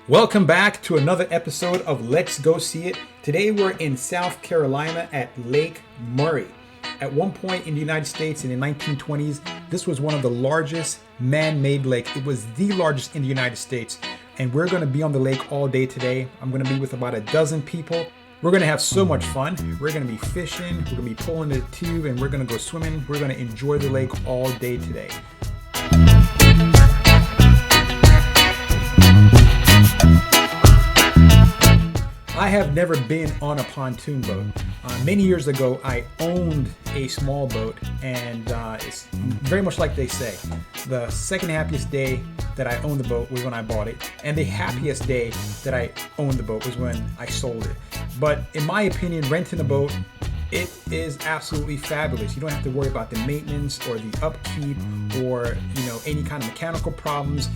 Welcome back to another episode of Let's Go See It. Today we're in South Carolina at Lake Murray. At one point in the United States in the 1920s, this was one of the largest man-made lakes. It was the largest in the United States. And we're going to be on the lake all day today. I'm going to be with about a dozen people. We're going to have so much fun. We're going to be fishing, we're going to be pulling the tube, and we're going to go swimming. We're going to enjoy the lake all day today. I have never been on a pontoon boat. Many years ago, I owned a small boat, and it's very much like they say. The second happiest day that I owned the boat was when I bought it, and the happiest day that I owned the boat was when I sold it. But in my opinion, renting a boat, it is absolutely fabulous. You don't have to worry about the maintenance or the upkeep or any kind of mechanical problems.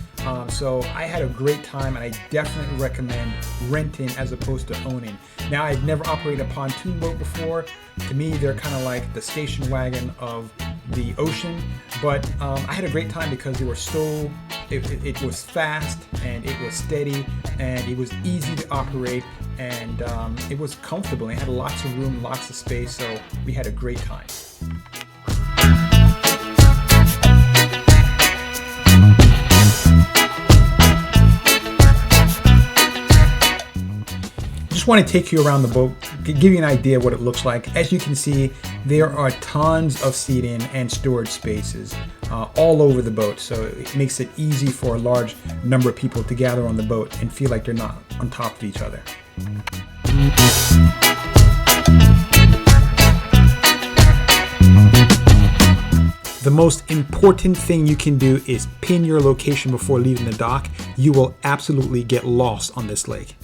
So I had a great time, and I definitely recommend renting as opposed to owning. Now, I've never operated a pontoon boat before. To me, they're kind of like the station wagon of the ocean, but I had a great time because it was fast and it was steady and it was easy to operate, and it was comfortable. It had lots of room, lots of space, so we had a great time. Just want to take you around the boat, give you an idea of what it looks like. As you can see, there are tons of seating and storage spaces all over the boat, so it makes it easy for a large number of people to gather on the boat and feel like they're not on top of each other. The most important thing you can do is pin your location before leaving the dock. You will absolutely get lost on this lake.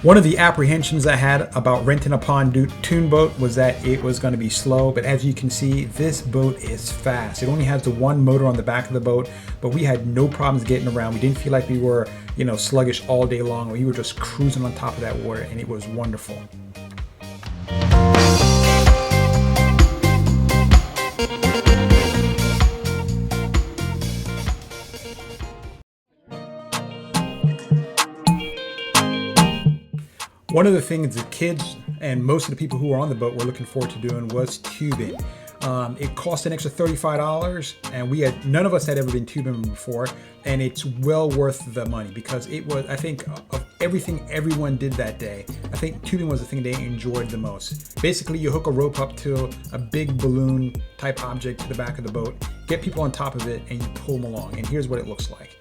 One of the apprehensions I had about renting a pontoon boat was that it was going to be slow, but as you can see, this boat is fast. It only has the one motor on the back of the boat, but we had no problems getting around. We didn't feel like we were, sluggish all day long. We were just cruising on top of that water, and it was wonderful. One of the things the kids and most of the people who were on the boat were looking forward to doing was tubing. It cost an extra $35, and none of us had ever been tubing before, and it's well worth the money because it was, I think, of everything everyone did that day, I think tubing was the thing they enjoyed the most. Basically, you hook a rope up to a big balloon type object to the back of the boat, get people on top of it, and you pull them along, and here's what it looks like.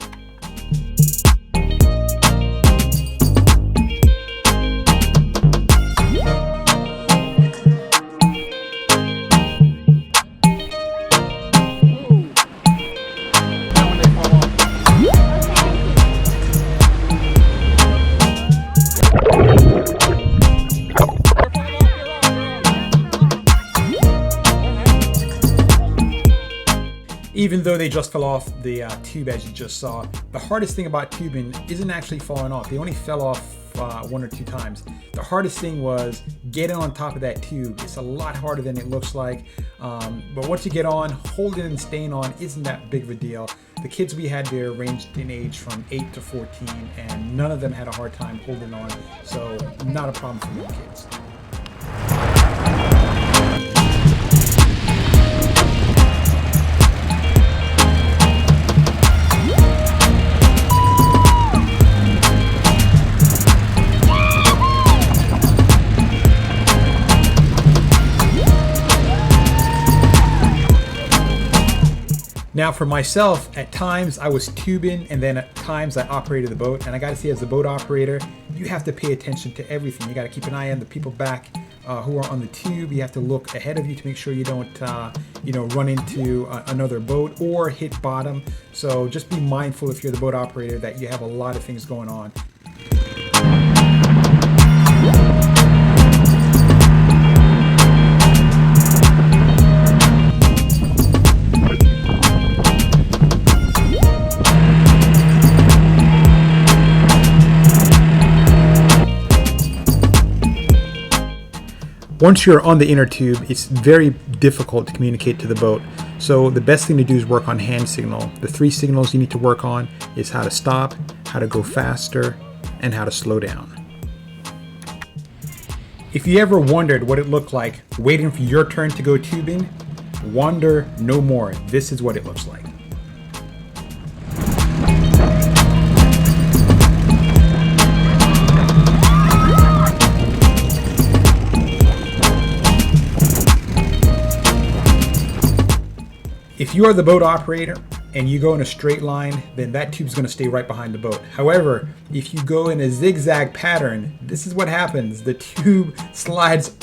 Even though they just fell off the tube, as you just saw, the hardest thing about tubing isn't actually falling off. They only fell off one or two times. The hardest thing was getting on top of that tube. It's a lot harder than it looks like, but once you get on, holding and staying on isn't that big of a deal. The kids we had there ranged in age from 8 to 14, and none of them had a hard time holding on, so not a problem for little kids. Now for myself, at times I was tubing, and then at times I operated the boat, and I gotta say, as the boat operator, you have to pay attention to everything. You gotta keep an eye on the people back who are on the tube. You have to look ahead of you to make sure you don't run into another boat or hit bottom. So just be mindful, if you're the boat operator, that you have a lot of things going on. Once you're on the inner tube, it's very difficult to communicate to the boat. So the best thing to do is work on hand signal. The 3 signals you need to work on is how to stop, how to go faster, and how to slow down. If you ever wondered what it looked like waiting for your turn to go tubing, wonder no more. This is what it looks like. If you are the boat operator and you go in a straight line, then that tube is going to stay right behind the boat. However, if you go in a zigzag pattern, this is what happens. The tube slides,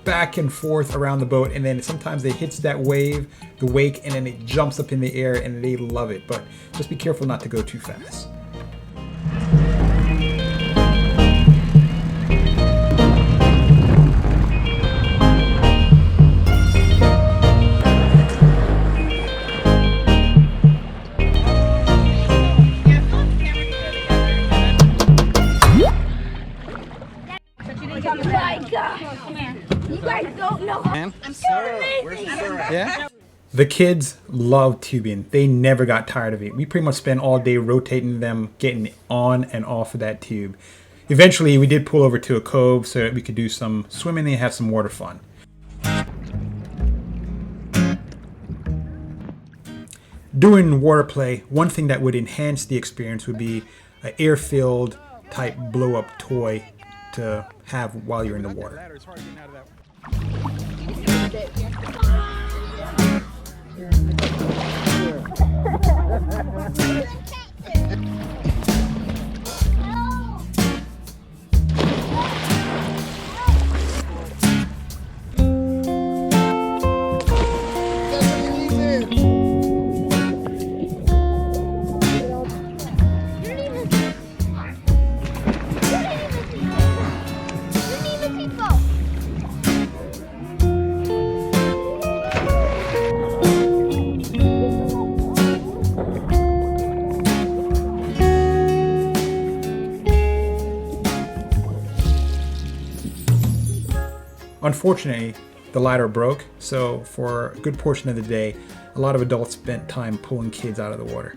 back and forth around the boat, and then sometimes it hits that wave, the wake, and then it jumps up in the air, and they love it. But just be careful not to go too fast. You guys don't know how amazing. Yeah? The kids love tubing. They never got tired of it. We pretty much spent all day rotating them, getting on and off of that tube. Eventually, we did pull over to a cove so that we could do some swimming and have some water fun. During water play, one thing that would enhance the experience would be an air-filled type blow-up toy to have while you're in the water. Unfortunately, the ladder broke, so for a good portion of the day, a lot of adults spent time pulling kids out of the water.